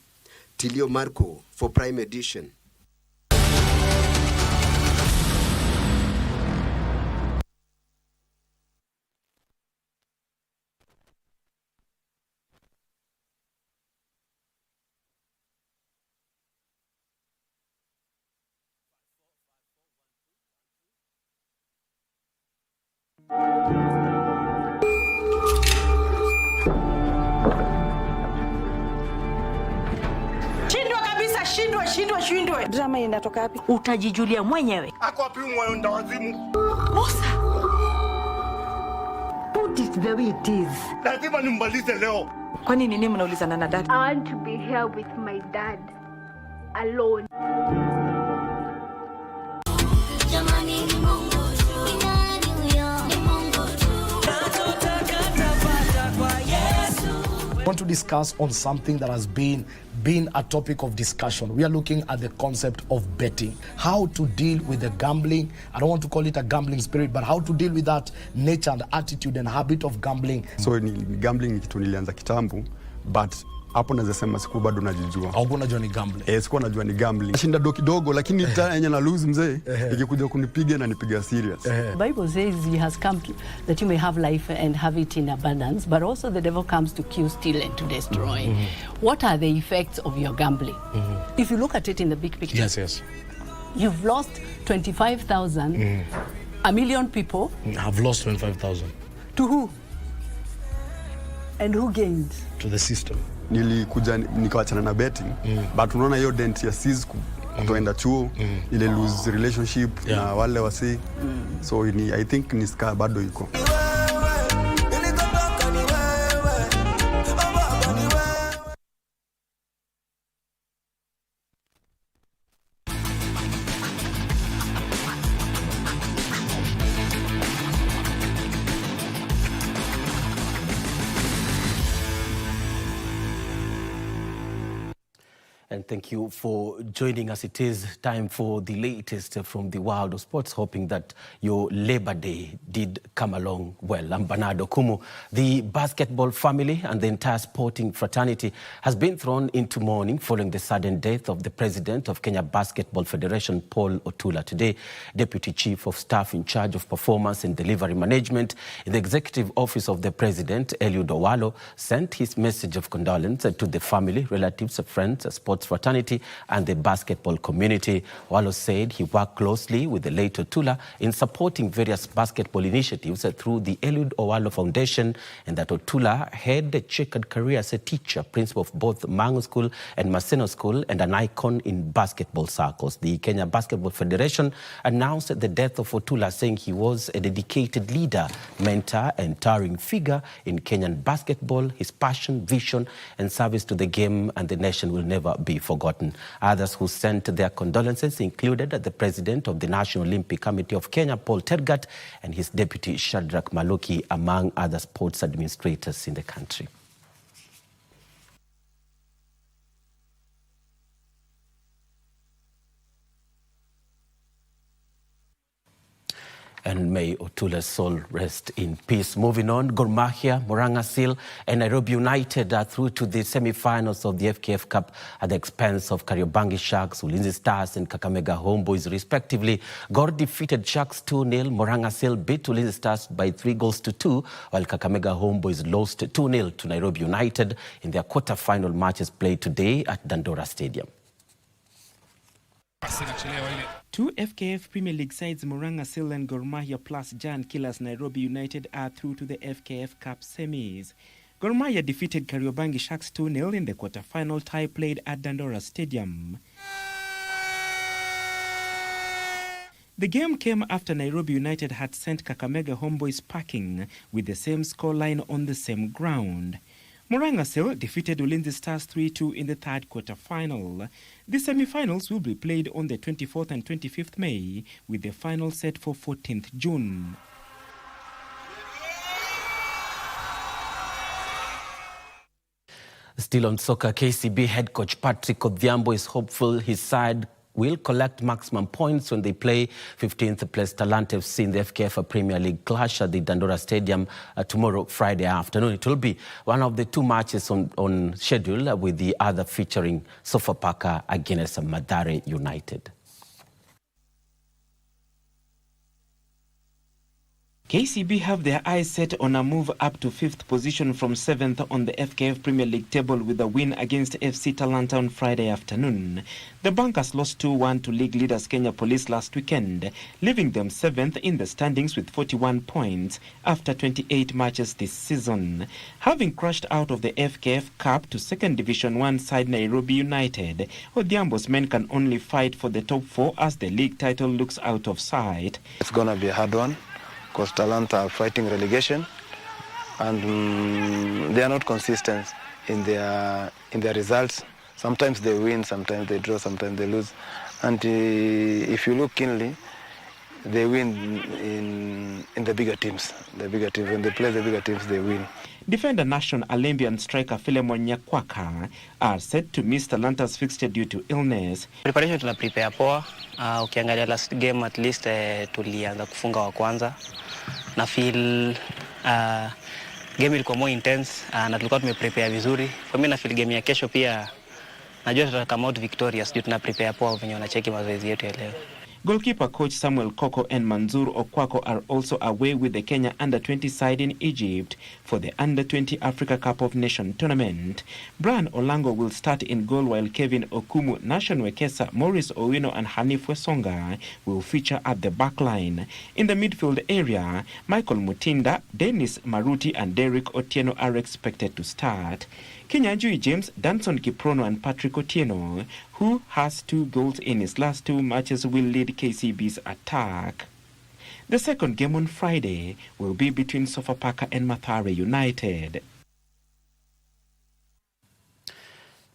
Tilio Marco for Prime Edition. Shindwe. Drama inatoka wapi? Utajijulia mwenyewe. Ako wapi mwayo ndawazimu? Musa. Put it the way it is. Lazima nimbalize leo. Kwani nini mnaulizana na dad? I want to be here with my dad. Alone. Jamani ni Mungu tu. Ni nani huyo? I want to discuss on something that has been a topic of discussion. We are looking at the concept of betting, how to deal with the gambling. I don't want to call it a gambling spirit, but how to deal with that nature and attitude and habit of gambling. So gambling ni kitu nilianza kitambo, but hapo naweza sema siku bado najijua. Au unajua ni gambling? Siku najua ni gambling. Shinda kidogo lakini yenye na lose mzee, ikikuja kunipiga na nipiga serious. The Bible says he has come to, that you may have life and have it in abundance, but also the devil comes to kill, steal and to destroy. What are the effects of your gambling? If you look at it in the big picture. Yes. You've lost 25,000. A million people have lost 25,000. To who? And who gained? To the system. Nilikuja nikawachana na betting, but unaona hiyo dent ya sis kutoenda chuo, ile lose relationship na wale wasi. So I think ni scar bado iko. And thank you for joining us. It is time for the latest from the world of sports, hoping that your Labor Day did come along well. I'm Bernardo Kumu. The basketball family and the entire sporting fraternity has been thrown into mourning following the sudden death of the president of Kenya Basketball Federation, Paul Otula. Today, Deputy Chief of Staff in charge of Performance and Delivery Management in the Executive Office of the President, Eliud Owalo, sent his message of condolence to the family, relatives, friends, sports fraternity and the basketball community. Owalo said he worked closely with the late Otula in supporting various basketball initiatives through the Eliud Owalo Foundation, and that Otula had a checkered career as a teacher, principal of both Mangu School and Maseno School, and an icon in basketball circles. The Kenya Basketball Federation announced the death of Otula, saying he was a dedicated leader, mentor and towering figure in Kenyan basketball. His passion, vision and service to the game and the nation will never be forgotten. Others who sent their condolences included the President of the National Olympic Committee of Kenya, Paul Tergat, and his deputy Shadrack Maluki, among other sports administrators in the country. And may Otula's soul rest in peace. Moving on, Gor Mahia, Murang'a Seal and Nairobi United are through to the semi-finals of the FKF Cup at the expense of Kariobangi Sharks, Ulinzi Stars and Kakamega Homeboys respectively. Gor defeated Sharks 2-0. Murang'a Seal beat Ulinzi Stars by 3-2, while Kakamega Homeboys lost 2-0 to Nairobi United in their quarter-final matches played today at Dandora Stadium. Two FKF Premier League sides, Murang'a Seal and Gor Mahia plus Jan Killers Nairobi United, are through to the FKF Cup semis. Gor Mahia defeated Kariobangi Sharks 2-0 in the quarter-final tie played at Dandora Stadium. The game came after Nairobi United had sent Kakamega Homeboys packing with the same scoreline on the same ground. Murang'a Seal defeated Ulinzi Stars 3-2 in the third quarter-final. The semi-finals will be played on the 24th and 25th May, with the final set for 14th June. Still on soccer, KCB head coach Patrick Odhiambo is hopeful his side will collect maximum points when they play 15th place Talanta FC in the FKF Premier League clash at the Dandora Stadium tomorrow, Friday afternoon. It will be one of the two matches on schedule, with the other featuring Sofapaka against Mathare United. KCB have their eyes set on a move up to 5th position from 7th on the FKF Premier League table with a win against FC Talanta on Friday afternoon. The Bankers lost 2-1 to league leaders Kenya Police last weekend, leaving them 7th in the standings with 41 points after 28 matches this season. Having crashed out of the FKF Cup to 2nd Division 1 side Nairobi United, Odhiambo's men can only fight for the top 4 as the league title looks out of sight. It's going to be a hard one, because Talanta are fighting relegation, and they are not consistent in their results. Sometimes they win, sometimes they draw, sometimes they lose. And if you look keenly, they win in the bigger teams. The bigger teams, when they play the bigger teams, they win. Defender Nation Alembi and striker Philemon Nyakwaka are set to miss Talanta's fixture due to illness. Preparation tuna prepare poa. Ukiangalia last game at least tulianza kufunga wa kwanza. Na feel game ilikuwa more intense na tulikuwa tumeprepare vizuri. Kwa mimi na feel game ya kesho pia najua tutakama out victorious due tuna prepare poa venye wanacheki mazoezi yetu ya leo. Goalkeeper coach Samuel Koko and Manzur Okwako are also away with the Kenya under-20 side in Egypt for the under-20 Africa Cup of Nations tournament. Brian Olango will start in goal while Kevin Okumu, Nation Wekesa, Maurice Owino and Hanif Wesonga will feature at the back line. In the midfield area, Michael Mutinda, Dennis Maruti and Derek Otieno are expected to start. Kinyanjui James, Danson Kiprono and Patrick Otieno, who has 2 goals in his last 2 matches, will lead KCB's attack. The second game on Friday will be between Sofapaka and Mathare United.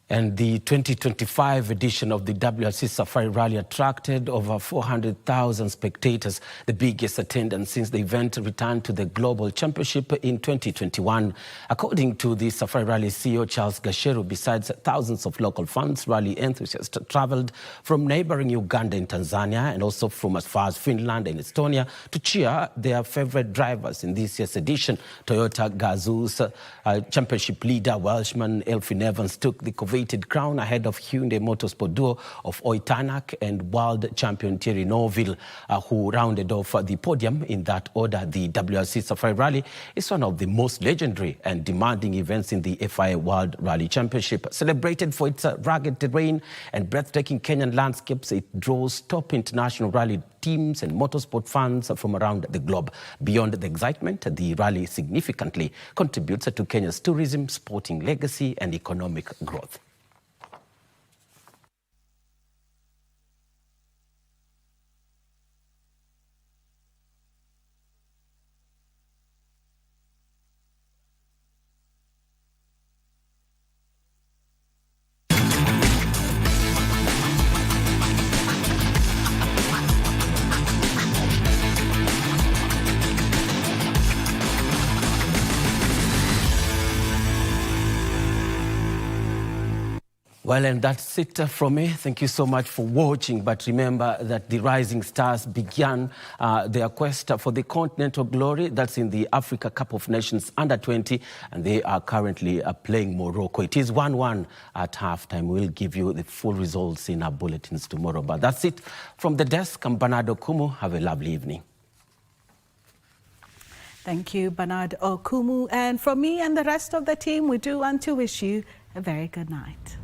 And the 2025 edition of the WRC Safari Rally attracted over 400,000 spectators, the biggest attendance since the event returned to the Global Championship in 2021. According to the Safari Rally CEO Charles Gasheru, besides thousands of local fans, rally enthusiasts traveled from neighboring Uganda and Tanzania and also from as far as Finland and Estonia to cheer their favorite drivers in this year's edition. Toyota Gazoo's championship leader, Welshman Elfyn Evans, took the coveted crown ahead of Hyundai Motorsport duo of Oitanak and world champion Thierry Neuville, who rounded off the podium in that order. The WRC Safari Rally is one of the most legendary and demanding events in the FIA World Rally Championship. Celebrated for its rugged terrain and breathtaking Kenyan landscapes, it draws top international rally teams and motorsport fans from around the globe. Beyond the excitement, the rally significantly contributes to Kenya's tourism, sporting legacy and economic growth. Well, and that's it from me. Thank you so much for watching. But remember that the Rising Stars began their quest for the continental glory. That's in the Africa Cup of Nations under-20, and they are currently playing Morocco. It is 1-1 at halftime. We'll give you the full results in our bulletins tomorrow. But that's it from the desk. I'm Bernard Okumu. Have a lovely evening. Thank you, Bernard Okumu. And from me and the rest of the team, we do want to wish you a very good night.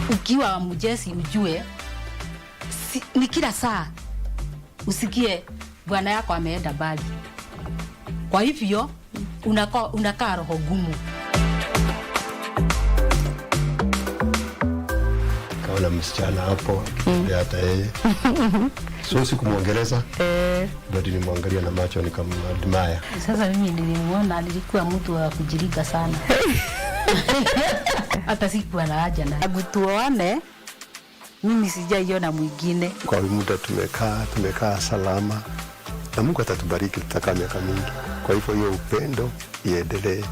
Ukiwa mjesi ujue ni kila saa usikie bwana yako ameenda mbali. Kwa hivyo unakaa roho gumu. Kaona msichana hapo hata yeye. So sikumwongeleza. Bado nimwangalia na macho nikamwadmire. Sasa mimi nilimuona alikuwa mtu wa kujiriga sana. Hata sikuwa na haja na gutuone. Mimi sijaiona mwingine. Kwa muda tumekaa salama. Na Mungu atatubariki tutakaa miaka mingi. Kwa hivyo hiyo upendo iendelee.